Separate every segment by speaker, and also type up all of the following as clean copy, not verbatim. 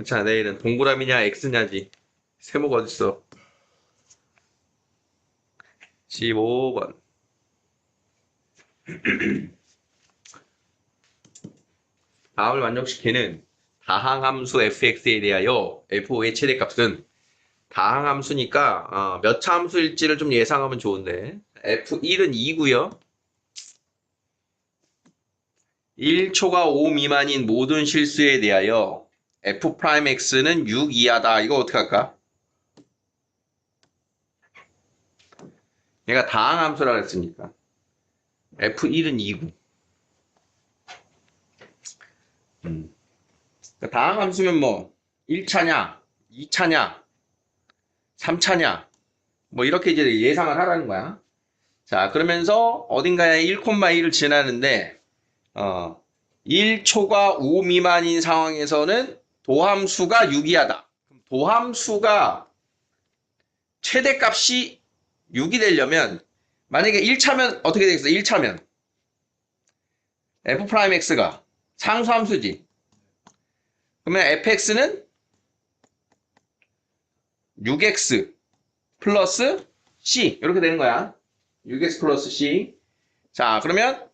Speaker 1: 괜찮아. 내일은 동그라미냐 X냐지. 세모가 어딨어. 15번. 다음을 만족시키는 다항함수 fx에 대하여 f5의 최대값은 다항함수니까 몇 차 함수일지를 좀 예상하면 좋은데 f1은 2고요. 1초가 5 미만인 모든 실수에 대하여 f'x는 6 이하다. 이거 어떻게 할까? 얘가 다항함수라고 했으니까 f1은 2고 다항함수면 뭐 1차냐 2차냐 3차냐 뭐 이렇게 이제 예상을 하라는 거야. 자, 그러면서 어딘가에 1,1을 지나는데 1초가 5 미만인 상황에서는 도함수가 6 이하다. 도함수가 최대값이 6이 되려면 만약에 1차면 어떻게 되겠어? 1차면 f'x가 상수함수지. 그러면 fx는 6x 플러스 c 이렇게 되는 거야. 6x 플러스 c. 자, 그러면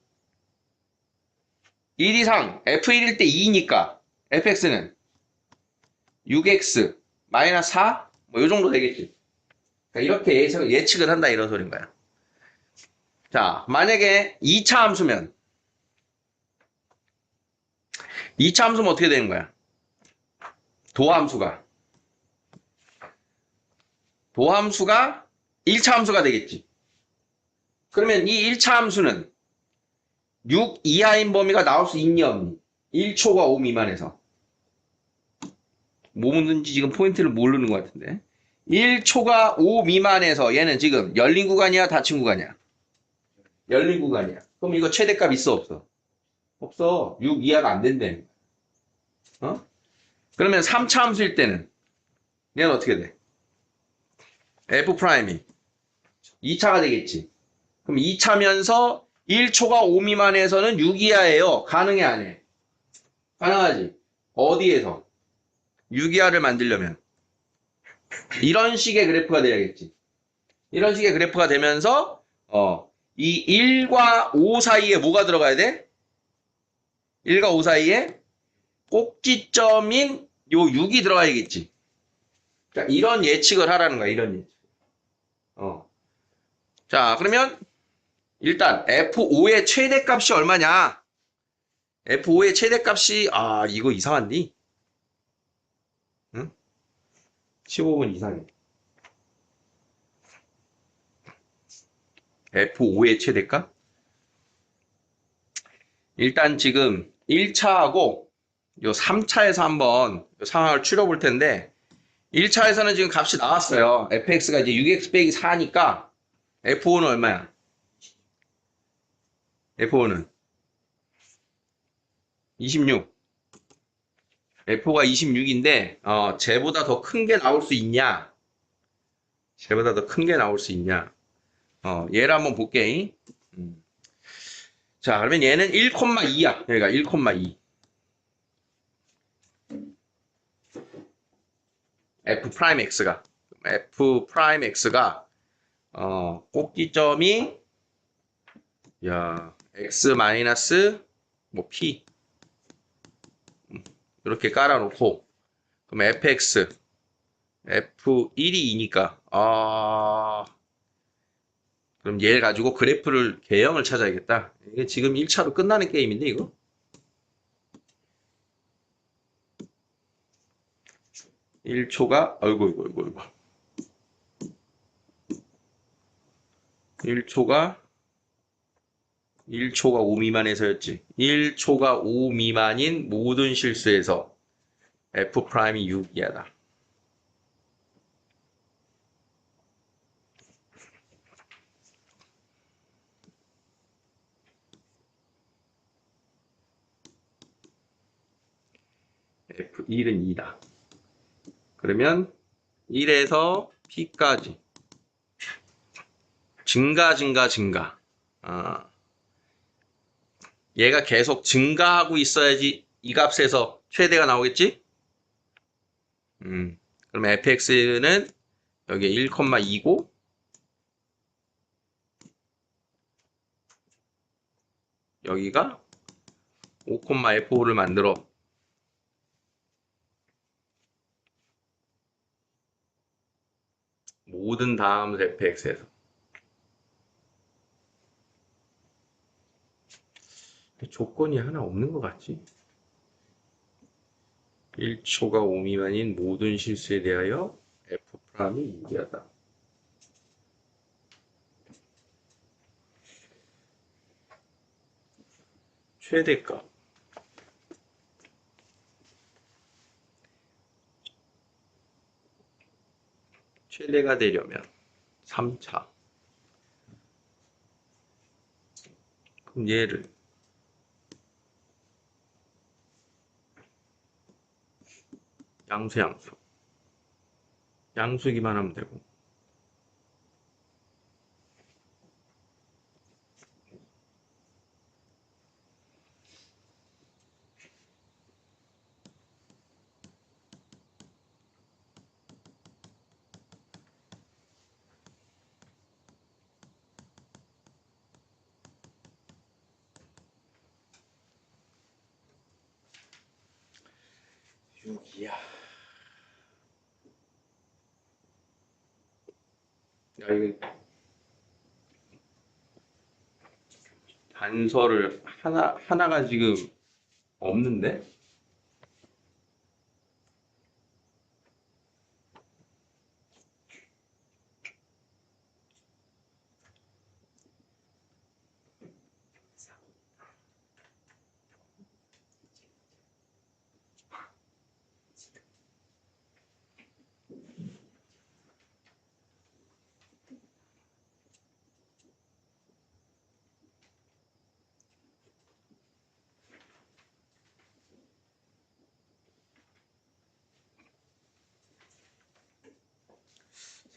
Speaker 1: 1 이상 f1일 때 2니까 fx는 6x 마이너스 4? 뭐 이 정도 되겠지. 그러니까 이렇게 예측을 한다 이런 소린 거야. 자, 만약에 2차 함수면 2차 함수면 어떻게 되는 거야? 도함수가 1차 함수가 되겠지. 그러면 이 1차 함수는 6 이하인 범위가 나올 수 있니 없니? 1초가 5 미만에서. 뭐 묻는지 지금 포인트를 모르는 것 같은데. 1초가 5 미만에서 얘는 지금 열린 구간이야 닫힌 구간이야? 열린 구간이야. 그럼 이거 최대값 있어 없어? 없어. 6 이하가 안 된대. 그러면 3차 함수일 때는 얘는 어떻게 돼? F'이 2차가 되겠지. 그럼 2차면서 1초가 5 미만에서는 6 이하예요. 가능해 안 해? 가능하지. 어디에서? 6 이하를 만들려면 이런 식의 그래프가 돼야겠지. 이런 식의 그래프가 되면서 이 1과 5 사이에 뭐가 들어가야 돼? 1과 5 사이에 꼭지점인 요 6이 들어가야겠지. 그러니까 이런 예측을 하라는 거야. 이런 예측. 자, 그러면 일단 F5의 최대값이 얼마냐? F5의 최대값이 이거 이상한데? 응? 15분 이상해. F5의 최대값? 일단 지금 1차하고 요 3차에서 한번 상황을 추려볼 텐데 1차에서는 지금 값이 나왔어요. fx가 이제 6x 빼기 4니까 F5는 얼마야? F5는 26. F5가 26인데 쟤보다 더 큰 게 나올 수 있냐? 쟤보다 더 큰 게 나올 수 있냐? 얘를 한번 볼게. 자, 그러면 얘는 1,2야. 여기가 1,2. F'X가 꼭지점이 X 마이너스 뭐 P 이렇게 깔아놓고 그럼 fx f1이 2니까 그럼 얘를 가지고 그래프를 개형을 찾아야겠다. 이게 지금 1차로 끝나는 게임인데 이거? 아이고 1초가 5 미만에서였지. 1초가 5 미만인 모든 실수에서 F'이 6 이하다. F1은 2다. 그러면 1에서 P까지 증가. 얘가 계속 증가하고 있어야지 이 값에서 최대가 나오겠지? 그러면 fx는 여기 1,2고 여기가 5,f5를 만들어. 모든 다음 fx에서. 조건이 하나 없는 것 같지? 1초가 5 미만인 모든 실수에 대하여 f'이 유리하다. 최대값. 최대가 되려면 3차. 그럼 얘를 양수. 양수기만 하면 되고. 여기야. 야, 이거 단서를 하나가 지금 없는데?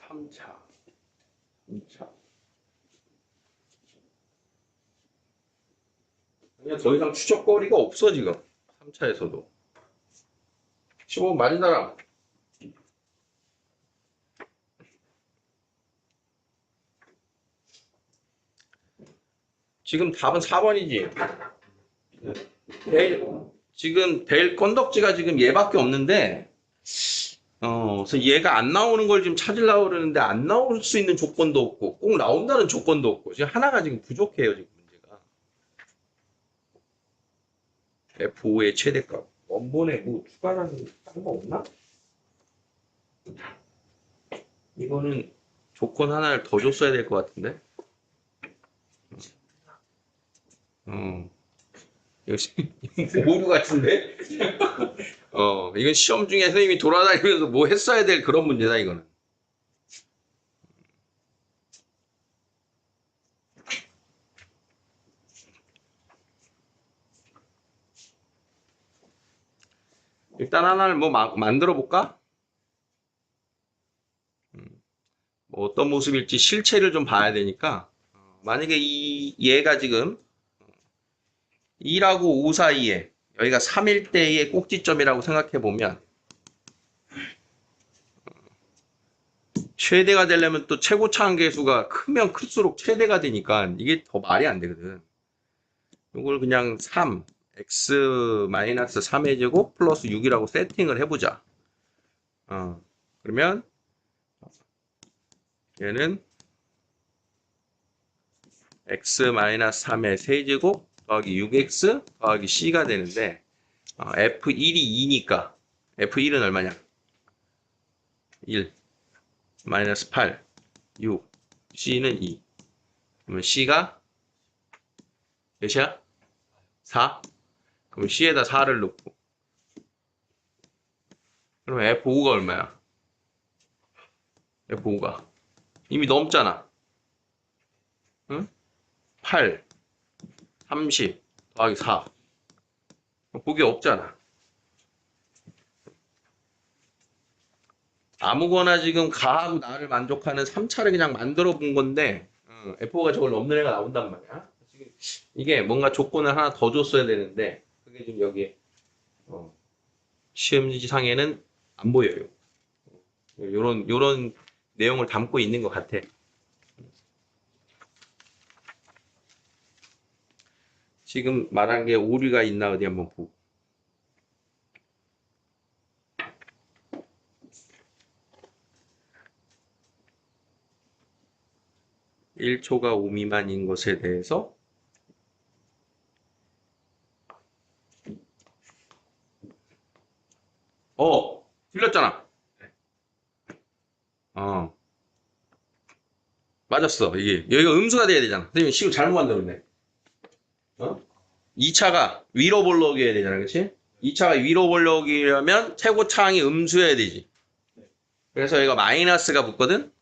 Speaker 1: 삼 차 2차. 그냥 더 이상 추적거리가 없어, 지금. 3차에서도. 15분 맞은 사람. 지금 답은 4번이지. 지금 될 건덕지가 지금 얘밖에 없는데, 그래서 얘가 안 나오는 걸 지금 찾으려고 그러는데, 안 나올 수 있는 조건도 없고, 꼭 나온다는 조건도 없고, 지금 하나가 지금 부족해요, 지금 문제가. F5의 최대값. 원본에 뭐 추가라는 거 없나? 이거는 조건 하나를 더 줬어야 될 것 같은데? 이거 오류 같은데? 이건 시험 중에 선생님이 돌아다니면서 뭐 했어야 될 그런 문제다, 이거는. 일단 하나를 뭐 만들어 볼까? 뭐 어떤 모습일지 실체를 좀 봐야 되니까. 만약에 얘가 지금 2하고 5 사이에 여기가 3일 때의 꼭지점이라고 생각해 보면 최대가 되려면 또 최고차 한계수가 크면 클수록 최대가 되니까 이게 더 말이 안 되거든. 이걸 그냥 3, x-3의 제곱 플러스 6이라고 세팅을 해보자. 그러면 얘는 x-3의 세제곱 더하기 6x 더하기 c가 되는데 f1이 2니까 f1은 얼마냐? 1 마이너스 8 6 c는 2. 그러면 c가 몇이야? 4. 그럼 c에다 4를 넣고 그러면 f5가 얼마야? f5가 이미 넘잖아. 응? 8 30 더하기 4 그게 없잖아. 아무거나 지금 가하고 나를 만족하는 3차를 그냥 만들어 본 건데 F5가 저걸 넘는 애가 나온단 말이야. 지금 이게 뭔가 조건을 하나 더 줬어야 되는데 그게 지금 여기 시험지상에는 안 보여요. 요런 내용을 담고 있는 것 같아. 지금 말한 게 오류가 있나 어디 한번 보고. 1초가 5 미만인 것에 대해서 틀렸잖아. 맞았어. 이게 여기가 음수가 돼야 되잖아. 선생님 식을 잘못 만들었네. 2차가 위로 보려고 해야 되잖아. 그렇지? 2차가 위로 보려고 하려면 최고차항이 음수여야 되지. 그래서 여기가 마이너스가 붙거든.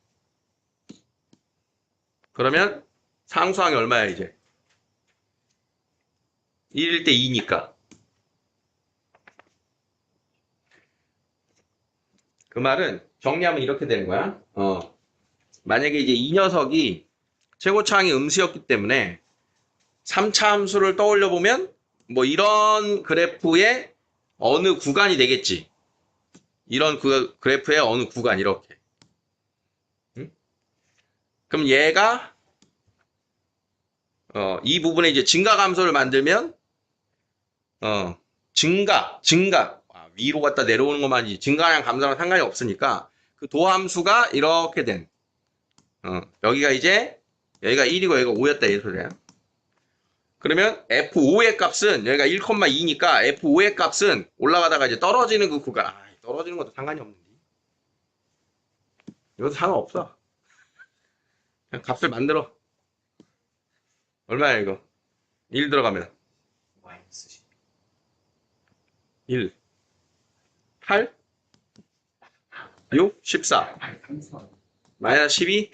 Speaker 1: 그러면 상수항이 얼마야 이제? 1일 때 2니까. 그 말은 정리하면 이렇게 되는 거야. 만약에 이제 이 녀석이 최고차항이 음수였기 때문에 3차 함수를 떠올려 보면 뭐 이런 그래프의 어느 구간이 되겠지. 이런 그래프의 어느 구간 이렇게. 응? 그럼 얘가 이 부분에 이제 증가 감소를 만들면 증가 위로 갔다 내려오는 것만이지 증가랑 감소랑 상관이 없으니까 그 도함수가 이렇게 된 여기가 이제 여기가 1이고 여기가 5였다 이 소리야. 그러면 F5의 값은 여기가 1,2니까 F5의 값은 올라가다가 이제 떨어지는 그 구간. 떨어지는 것도 상관이 없는데. 이것도 상관없어. 그냥 값을 만들어. 얼마야 이거? 1 들어가면
Speaker 2: 마이너스
Speaker 1: 1 8 6 14 마이너스 12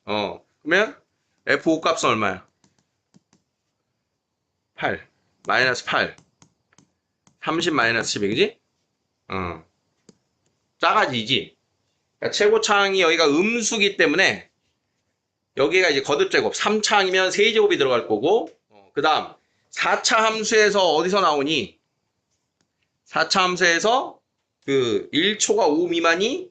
Speaker 1: 그러면 F5 값은 얼마야? 8 마이너스 8 30 마이너스 12 그지? 작아지지. 그러니까 최고차항이 여기가 음수기 때문에 여기가 이제 거듭제곱 3차항이면 세제곱이 들어갈 거고 그 다음 4차 함수에서 어디서 나오니? 4차 함수에서 그 1초가 5 미만이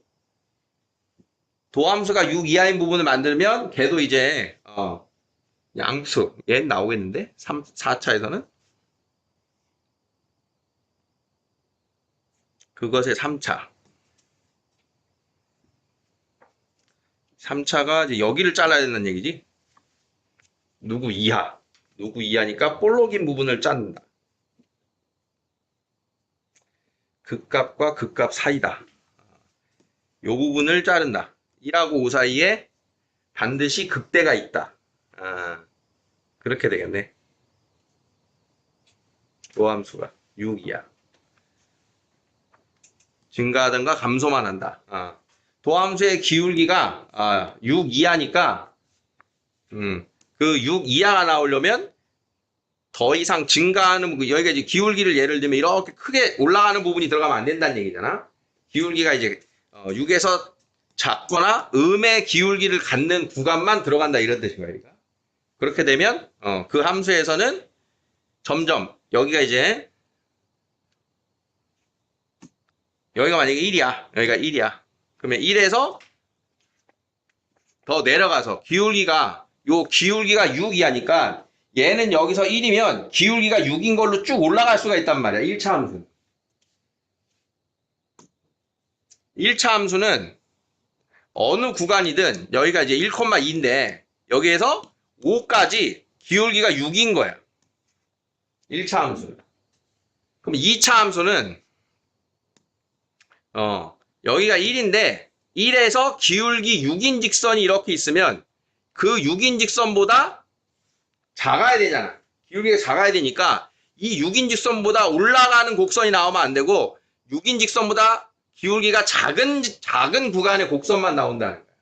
Speaker 1: 도함수가 6 이하인 부분을 만들면 걔도 이제 양수 얘는 나오겠는데 4차에서는 그것의 3차가 이제 여기를 잘라야 된다는 얘기지. 누구 이하니까 볼록인 부분을 자른다. 극값과 극값 사이다. 요 부분을 자른다. 1하고 5 사이에 반드시 극대가 있다. 그렇게 되겠네. 도함수가 6 이하. 증가하든가 감소만 한다. 도함수의 기울기가 6 이하니까 그 6 이하가 나오려면 더 이상 증가하는 여기가 이제 기울기를 예를 들면 이렇게 크게 올라가는 부분이 들어가면 안 된다는 얘기잖아. 기울기가 이제 6에서 작거나 음의 기울기를 갖는 구간만 들어간다 이런 뜻인 거야. 그러니까. 그렇게 되면 그 함수에서는 점점 여기가 이제 여기가 만약에 1이야. 여기가 1이야. 그러면 1에서 더 내려가서 기울기가 6 이하니까 얘는 여기서 1이면 기울기가 6인 걸로 쭉 올라갈 수가 있단 말이야. 1차 함수. 1차 함수는 어느 구간이든 여기가 이제 1,2인데 여기에서 5까지 기울기가 6인 거야. 1차 함수. 그럼 2차 함수는 여기가 1인데 1에서 기울기 6인 직선이 이렇게 있으면 그 6인 직선보다 작아야 되잖아. 기울기가 작아야 되니까 이 6인 직선보다 올라가는 곡선이 나오면 안 되고 6인 직선보다 기울기가 작은 구간의 곡선만 나온다는 거야.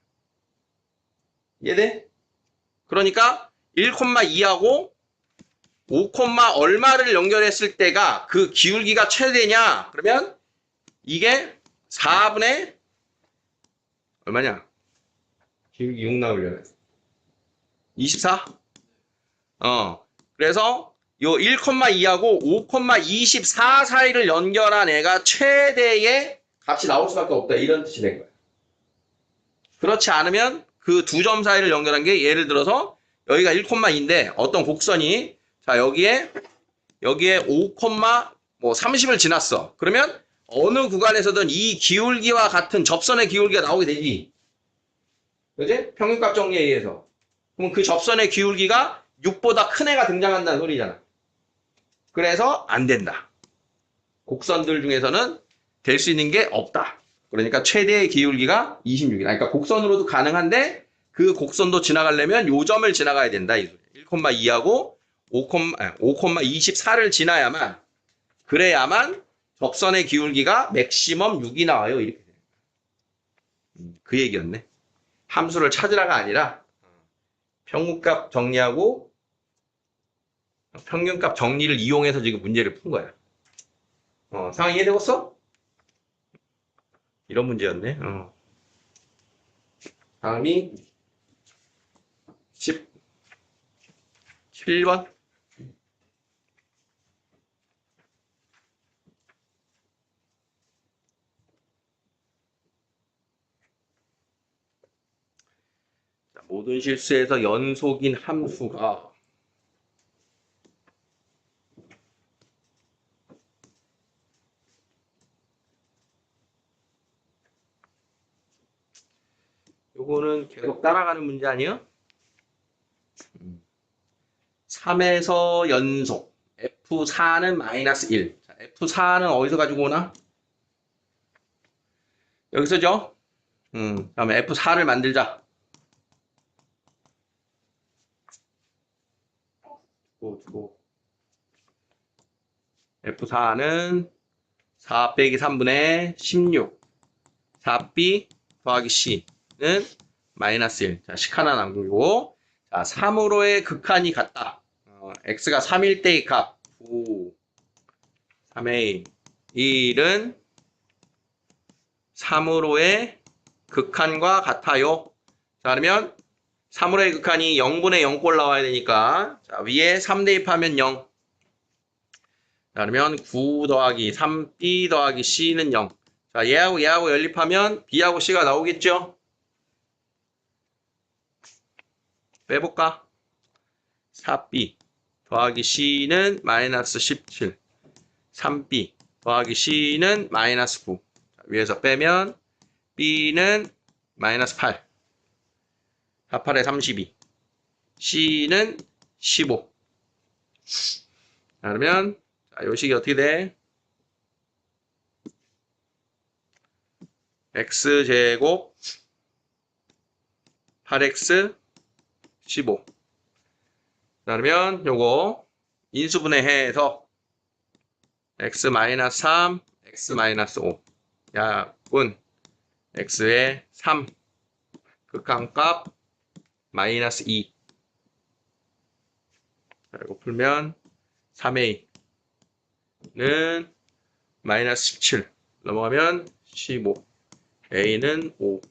Speaker 1: 이해돼? 그러니까 1,2하고 5, 얼마를 연결했을 때가 그 기울기가 최대냐? 그러면 이게 4분의 얼마냐? 기울기 6 나오려면 24? 그래서 요 1,2하고 5,24 사이를 연결한 애가 최대의 값이 나올 수밖에 없다. 이런 뜻이 된 거야. 그렇지 않으면 그 두 점 사이를 연결한 게 예를 들어서 여기가 1,2인데 어떤 곡선이 자 여기에 5,30을 지났어. 그러면 어느 구간에서든 이 기울기와 같은 접선의 기울기가 나오게 되지. 그지? 평균값 정리에 의해서. 그럼 그 접선의 기울기가 6보다 큰 애가 등장한다는 소리잖아. 그래서 안 된다. 곡선들 중에서는 될 수 있는 게 없다. 그러니까 최대의 기울기가 26이다. 그러니까 곡선으로도 가능한데 그 곡선도 지나가려면 요 점을 지나가야 된다. 이 소리. 1,2하고 5,24를 지나야만 그래야만 접선의 기울기가 맥시멈 6이 나와요. 이렇게 돼요. 그 얘기였네. 함수를 찾으라가 아니라 평균값 정리하고 평균값 정리를 이용해서 지금 문제를 푼 거야. 상황 이해되겠어? 이런 문제였네. 다음이 17번. 모든 실수에서 연속인 함수가 요거는 계속 따라가는 문제 아니에요? 3에서 연속 F4는 마이너스 1. 자, F4는 어디서 가지고 오나? 여기서죠? 다음에 F4를 만들자. 두고. F4는 4 빼기 3분의 16. 4B 더하기 C는 마이너스 1. 자, 식 하나 남기고. 자, 3으로의 극한이 같다. X가 3일 때의 값. 9, 3A 1은 3으로의 극한과 같아요. 자, 그러면 3으로의 극한이 0분의 0꼴 나와야 되니까 자, 위에 3 대입하면 0. 자, 그러면 9 더하기 3B 더하기 C는 0. 자, 얘하고 연립하면 B하고 C가 나오겠죠? 빼볼까? 4B 더하기 C는 마이너스 17. 3B 더하기 C는 마이너스 9. 자, 위에서 빼면 B는 마이너스 8. 4, 8에 32. C는 15. 자, 그러면 자, 요 식이 어떻게 돼? X제곱 8X 15. 자, 그러면 요거 인수분해해서 X-3, X-5. 약분 X의 3. 극한값 마이너스 2. 자, 이거 풀면 3A는 마이너스 17. 넘어가면 15. A는 5.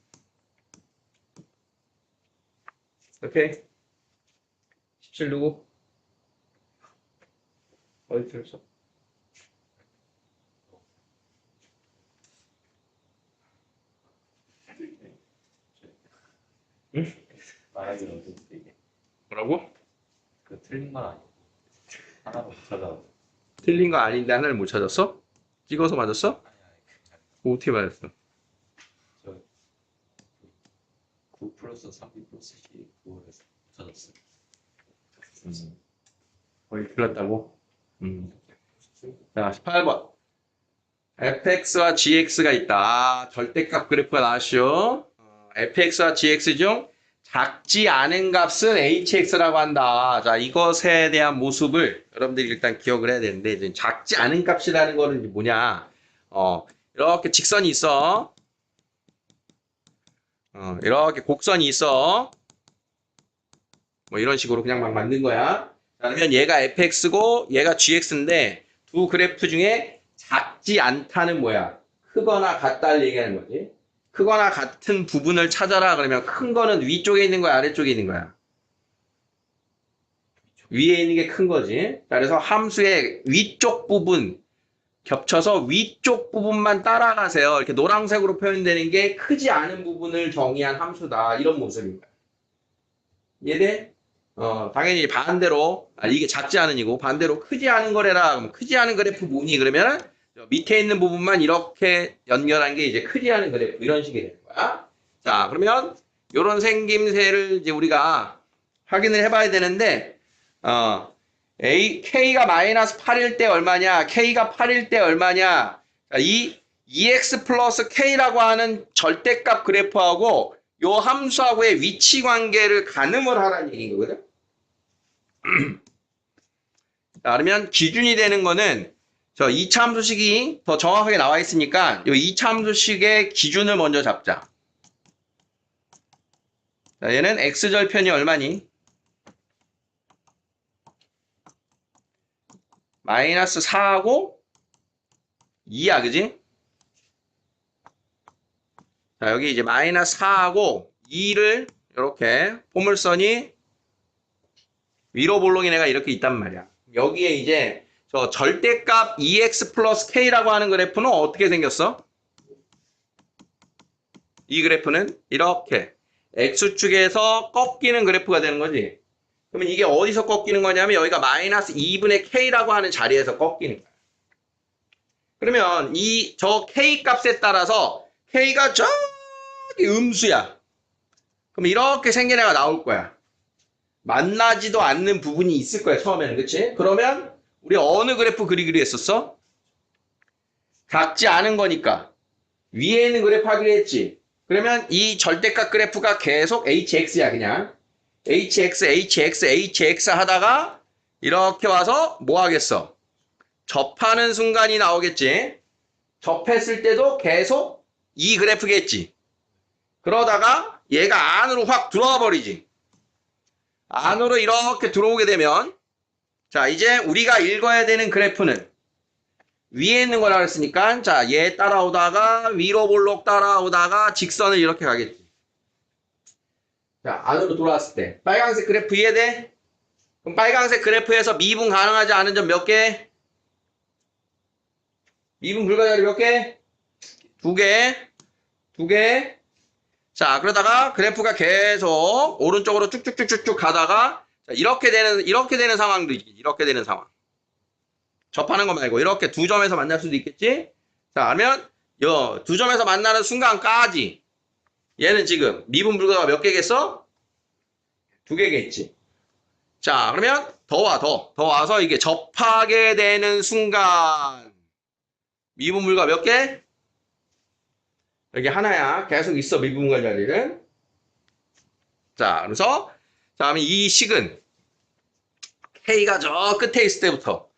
Speaker 1: 오케이. 17 누구? 어디 들었어? 응?
Speaker 2: 말하기는 어떻게 이게
Speaker 1: 뭐라고?
Speaker 2: 그 틀린 건 아니고 하나도 못 찾아.
Speaker 1: 틀린 거 아닌데 하나를 못 찾았어? 찍어서 맞았어?
Speaker 2: 아니
Speaker 1: 어떻게 맞았어?
Speaker 2: 저 9 플러스 3B 플러스 C 9에서 찾았어요.
Speaker 1: 거의 틀렸다고? 자, 18번. fx와 gx가 있다. 아, 절대값 그래프가 나왔죠. fx와 gx 중 작지 않은 값은 hx라고 한다. 자, 이것에 대한 모습을 여러분들이 일단 기억을 해야 되는데, 이제 작지 않은 값이라는 거는 뭐냐? 이렇게 직선이 있어. 이렇게 곡선이 있어. 뭐 이런 식으로 그냥 막 만든 거야. 자, 그러면 얘가 fx고 얘가 gx인데 두 그래프 중에 작지 않다는 뭐야? 크거나 같다를 얘기하는 거지. 크거나 같은 부분을 찾아라. 그러면 큰 거는 위쪽에 있는 거야, 아래쪽에 있는 거야? 위에 있는 게 큰 거지. 자, 그래서 함수의 위쪽 부분, 겹쳐서 위쪽 부분만 따라가세요. 이렇게 노란색으로 표현되는 게 크지 않은 부분을 정의한 함수다. 이런 모습입니다. 이해돼? 당연히 반대로, 이게 작지 않은이고, 반대로 크지 않은 거래라. 그럼 크지 않은 그래프 뭐니? 그러면 밑에 있는 부분만 이렇게 연결한 게 이제 크지 않은 그래프. 이런 식이 되는 거야. 자, 그러면 이런 생김새를 이제 우리가 확인을 해봐야 되는데, K가 마이너스 8일 때 얼마냐? K가 8일 때 얼마냐? 자, 이 EX 플러스 K라고 하는 절대값 그래프하고 요 함수하고의 위치 관계를 가늠을 하라는 얘기인 거거든. 자, 그러면 기준이 되는 거는 저 2차 함수식이 더 정확하게 나와 있으니까 요 2차 함수식의 기준을 먼저 잡자. 자, 얘는 X절편이 얼마니? 마이너스 4하고 2야, 그지? 자, 여기 이제 마이너스 4하고 2를 이렇게 포물선이 위로 볼록인 애가 이렇게 있단 말이야. 여기에 이제 저 절대값 EX 플러스 K라고 하는 그래프는 어떻게 생겼어? 이 그래프는 이렇게 X축에서 꺾이는 그래프가 되는 거지. 그러면 이게 어디서 꺾이는 거냐면 여기가 마이너스 2분의 K라고 하는 자리에서 꺾이는 거야. 그러면 저 K 값에 따라서 K가 저기 음수야. 그럼 이렇게 생긴 애가 나올 거야. 만나지도 않는 부분이 있을 거야, 처음에는. 그치? 그러면 우리 어느 그래프 그리기로 했었어? 작지 않은 거니까 위에 있는 그래프 하기로 했지. 그러면 이 절대값 그래프가 계속 HX야, 그냥. HX, HX, HX 하다가 이렇게 와서 뭐 하겠어? 접하는 순간이 나오겠지. 접했을 때도 계속 이 그래프겠지. 그러다가 얘가 안으로 확 들어와 버리지. 안으로 이렇게 들어오게 되면 자, 이제 우리가 읽어야 되는 그래프는 위에 있는 거라 그랬으니까 자, 얘 따라오다가 위로 볼록 따라오다가 직선을 이렇게 가겠지. 자, 안으로 돌아왔을 때 빨간색 그래프 이해돼? 그럼 빨간색 그래프에서 미분 가능하지 않은 점 몇 개? 미분 불가자리 몇 개? 2개. 2개. 자, 그러다가 그래프가 계속 오른쪽으로 쭉쭉쭉쭉 가다가 자, 이렇게 되는 상황도 있지. 이렇게 되는 상황. 접하는 거 말고 이렇게 두 점에서 만날 수도 있겠지? 자, 그러면 요 두 점에서 만나는 순간까지 얘는 지금 미분 불가가 몇 개겠어? 2개겠지. 자, 그러면 더 와서 이게 접하게 되는 순간 미분 불가 몇 개? 여기 하나야. 계속 있어, 미분 불가 자리는. 자, 그래서 자, 그러면 이 식은 K가 저 끝에 있을 때부터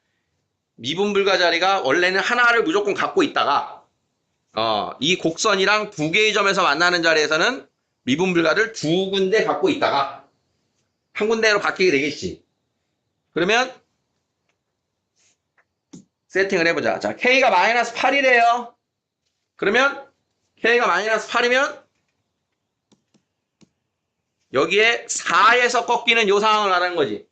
Speaker 1: 미분 불가 자리가 원래는 하나를 무조건 갖고 있다가 이 곡선이랑 2개의 점에서 만나는 자리에서는 미분 불가를 2군데 갖고 있다가 한 군데로 바뀌게 되겠지. 그러면 세팅을 해보자. 자, K가 마이너스 8이래요. 그러면 K가 마이너스 8이면 여기에 4에서 꺾이는 요 상황을 말하는 거지.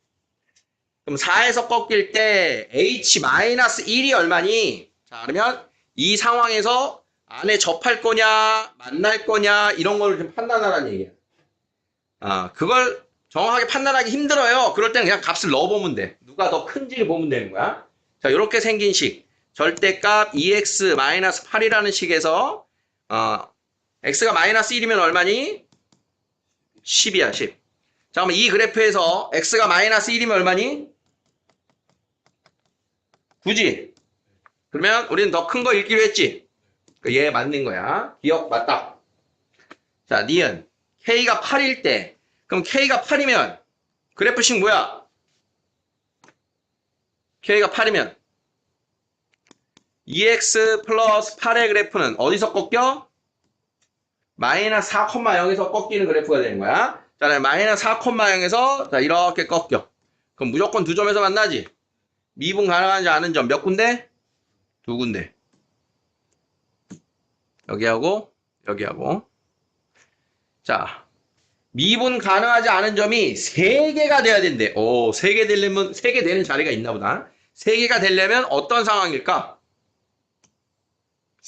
Speaker 1: 그럼 4에서 꺾일 때 H-1이 얼마니? 자, 그러면 이 상황에서 안에 접할 거냐, 만날 거냐, 이런 걸 좀 판단하라는 얘기야. 그걸 정확하게 판단하기 힘들어요. 그럴 때는 그냥 값을 넣어보면 돼. 누가 더 큰지를 보면 되는 거야. 자, 이렇게 생긴 식. 절대값 EX-8이라는 식에서, X가 마이너스 1이면 얼마니? 10이야, 10. 자, 그러면 이 그래프에서 X가 마이너스 1이면 얼마니? 9지? 그러면 우리는 더 큰 거 읽기로 했지? 얘 맞는 거야. 기억 맞다. 자, 니은. K가 8일 때. 그럼 K가 8이면 그래프식 뭐야? K가 8이면 EX 플러스 8의 그래프는 어디서 꺾여? 마이너스 4,0에서 꺾이는 그래프가 되는 거야. 자, 마이너스 4,0에서 자, 이렇게 꺾여. 그럼 무조건 두 점에서 만나지? 미분 가능하지 않은 점 몇 군데? 2군데. 여기하고 여기하고. 자, 미분 가능하지 않은 점이 3개가 돼야 된대. 3개 되려면 3개 되는 자리가 있나 보다. 3개가 되려면 어떤 상황일까?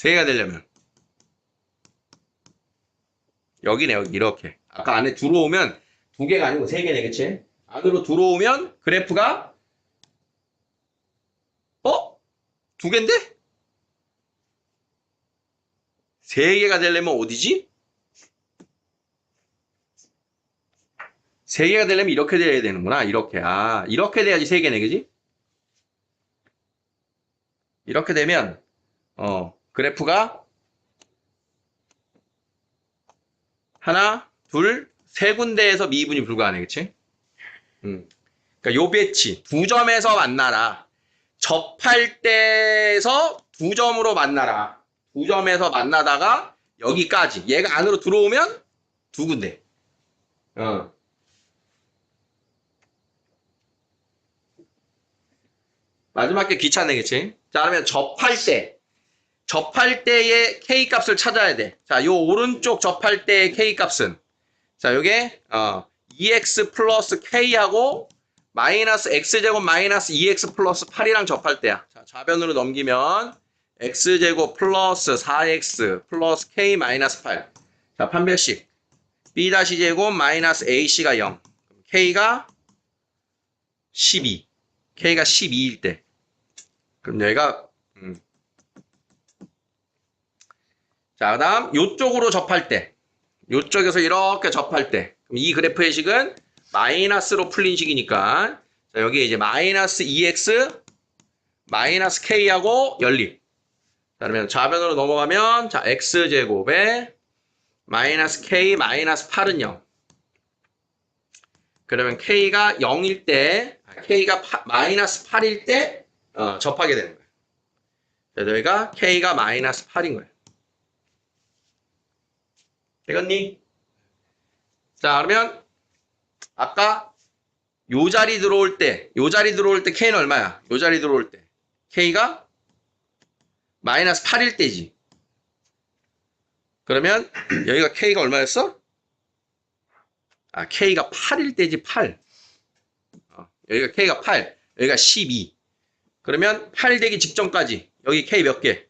Speaker 1: 3개가 되려면 여기네, 여기 이렇게. 아까 안에 들어오면 2개가 아니고 3개네, 그치? 안으로 들어오면 그래프가 2개인데? 3개가 되려면 어디지? 3개가 되려면 이렇게 돼야 되는구나. 이렇게. 이렇게 돼야지 3개네, 그지? 이렇게 되면 그래프가 하나, 둘, 세 군데에서 미분이 불가하네, 그치? 그러니까 요 배치 2점에서 만나라. 접할 때에서 2점으로 만나라. 2점에서 만나다가 여기까지. 얘가 안으로 들어오면 2군데. 마지막 게 귀찮네, 그치? 자, 그러면 접할 때의 K 값을 찾아야 돼. 자, 요 오른쪽 접할 때의 K 값은 자, 요게 2x 플러스 K하고 마이너스 X제곱 마이너스 2x 플러스 8이랑 접할 때야. 자, 좌변으로 넘기면 X제곱 플러스 4X 플러스 K 마이너스 8. 자, 판별식. B-제곱 마이너스 AC가 0. K가 12. K가 12일 때. 그럼 여기가 자, 그 다음 요쪽으로 접할 때 요쪽에서 이렇게 접할 때 그럼 이 그래프의 식은 마이너스로 풀린 식이니까 자, 여기 이제 마이너스 2x 마이너스 k하고 연립. 자, 그러면 좌변으로 넘어가면 자 x제곱에 마이너스 k 마이너스 8은 0. 그러면 k가 0일 때 k가 마이너스 8일 때 접하게 되는 거예요. 자, 여기가 k가 마이너스 8인 거예요. 되겠니? 자, 그러면 아까 요 자리 들어올 때 K는 얼마야? 요 자리 들어올 때 K가 마이너스 8일 때지. 그러면 여기가 K가 얼마였어? K가 8일 때지, 8. 여기가 K가 8, 여기가 12. 그러면 8 되기 직전까지 여기 K 몇 개?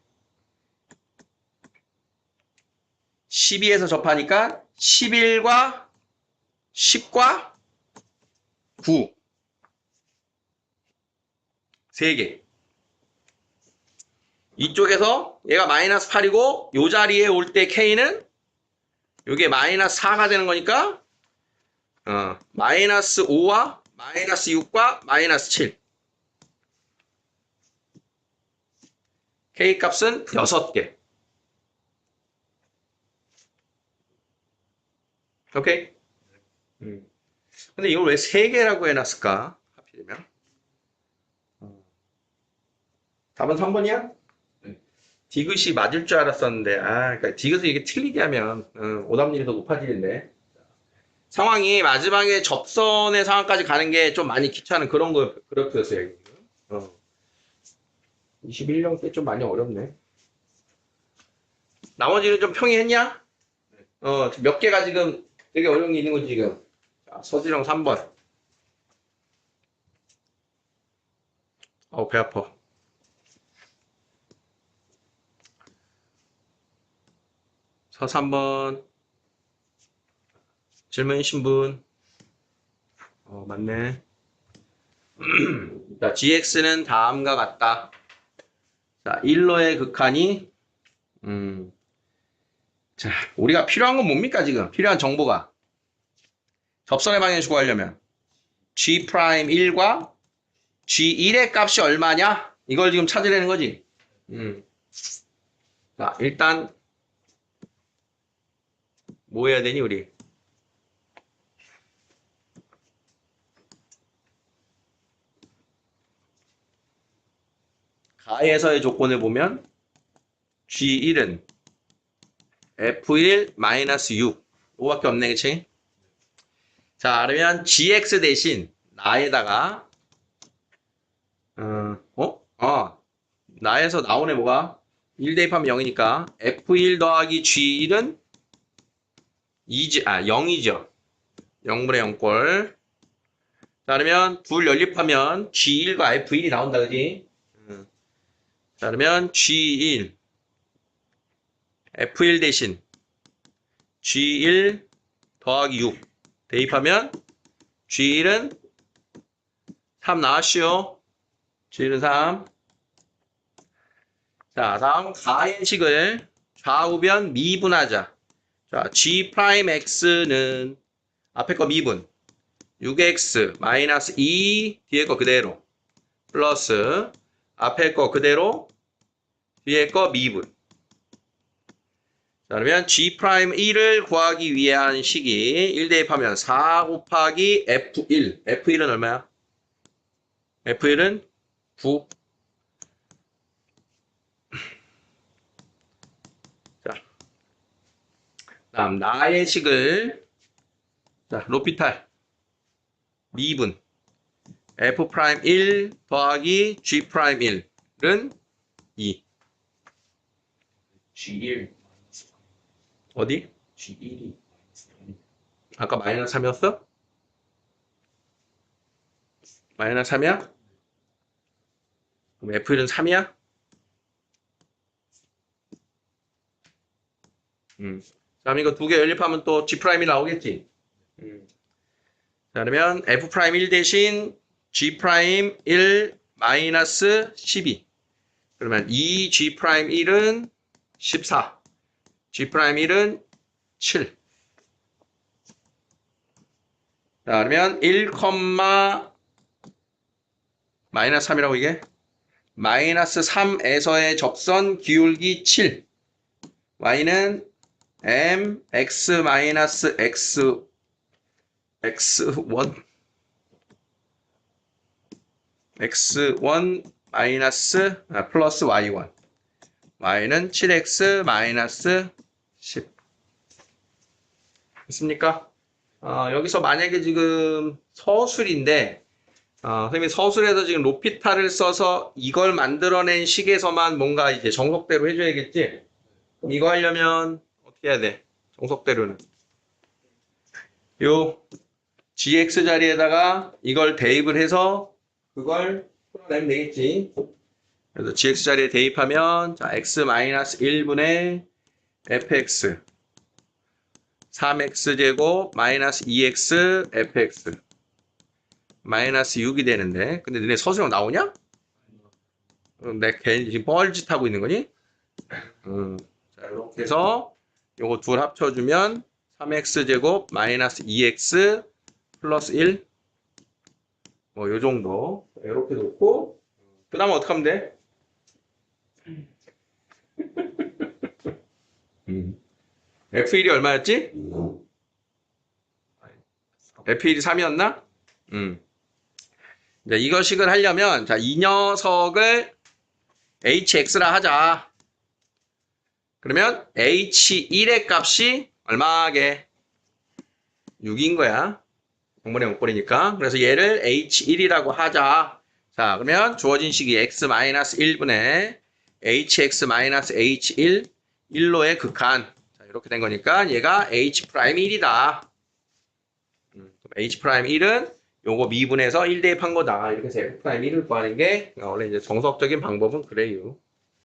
Speaker 1: 12에서 접하니까 11과 10과 9. 3개. 이쪽에서 얘가 마이너스 8이고 요 자리에 올 때 K는 요게 마이너스 4가 되는 거니까 마이너스 5와 마이너스 6과 마이너스 7. K 값은 6개. 오케이? 근데 이걸 왜 3개라고 해놨을까? 하필이면. 답은 3번이야? 디귿이 맞을 줄 알았었는데, 그러니까 디귿을 이게 틀리게 하면, 오답률이 더 높아지는데. 상황이 마지막에 접선의 상황까지 가는 게 좀 많이 귀찮은 그런 그렇였어요. 21년 때 좀 많이 어렵네. 나머지는 좀 평이했냐? 몇 개가 지금 되게 어려운 게 있는 거지, 지금. 자, 서지령 3번. 배 아파. 서 3번. 질문이신 분. 맞네. 자, gx는 다음과 같다. 자, 1로의 극한이, 자, 우리가 필요한 건 뭡니까, 지금? 필요한 정보가. 접선의 방향을 구하려면 G'1과 G1의 값이 얼마냐? 이걸 지금 찾으려는 거지. 자, 일단 뭐 해야 되니, 우리? 가에서의 조건을 보면 G1은 F1-6 이거밖에 없네, 그치? 자, 그러면 GX 대신 나에다가 나에서 나오네, 뭐가? 1 대입하면 0이니까 F1 더하기 G1은 0이죠. 0분의 0꼴. 자, 그러면 둘 연립하면 G1과 F1이 나온다, 그지? 자, 그러면 G1 F1 대신 G1 더하기 6 대입하면 G1은 3 나왔시오. G1은 3. 자, 다음 가행식을 좌우변 미분하자. 자, G'X는 앞에 거 미분. 6X 마이너스 2 뒤에 거 그대로. 플러스 앞에 거 그대로 뒤에 거 미분. 자, 그러면 G'1을 구하기 위해 한 식이 1 대입하면 4 곱하기 F1. F1은 얼마야? F1은 9. 자, 다음 나의 식을 자, 로피탈 미분 F'1 더하기 G'1은 2.
Speaker 2: G1
Speaker 1: 어디?
Speaker 2: G1이
Speaker 1: 아까 마이너스 3이었어? 마이너스 3이야? 그럼 F1은 3이야? 그럼 이거 두 개 연립하면 또 G'이 나오겠지? 자, 그러면 F'1 대신 G'1 마이너스 12. 그러면 2G'1은 14. G'1은 7. 자, 그러면 1, 마이너스 3이라고 이게? 마이너스 3에서의 접선 기울기 7. Y는 M, X 마이너스 X, X1, X1 마이너스, 플러스 Y1. Y는 7X 마이너스 10. 됐습니까? 여기서 만약에 지금 서술인데, 선생님이 서술에서 지금 로피탈을 써서 이걸 만들어낸 식에서만 뭔가 이제 정석대로 해줘야겠지? 그럼 이거 하려면 어떻게 해야 돼? 정석대로는. 요 gx 자리에다가 이걸 대입을 해서 그걸 풀어내면 되겠지. 그래서 gx 자리에 대입하면 자, x-1분의 fx 3x제곱 마이너스 2x fx 마이너스 6이 되는데 근데 너네 서술형 나오냐? 내 괜히 지금 뻘짓 하고 있는 거니? 자, 이렇게 해서 요거 둘 합쳐주면 3x제곱 마이너스 2x 플러스 1 뭐 요 정도 이렇게 놓고 그 다음에 어떻게 하면 돼? F1이 얼마였지? F1이 3이었나? 이제 이거식을 하려면 자, 이 녀석을 hx라 하자. 그러면 h1의 값이 얼마게? 6인 거야. 공번에 못 버리니까. 그래서 얘를 h1이라고 하자. 자, 그러면 주어진 식이 x-1분의 hx-h1 1로의 극한. 자, 이렇게 된 거니까 얘가 h'1이다. h'1은 요거 미분해서 1 대입한 거다. 이렇게 해서 f'1을 구하는 게 원래 이제 정석적인 방법은 그래요.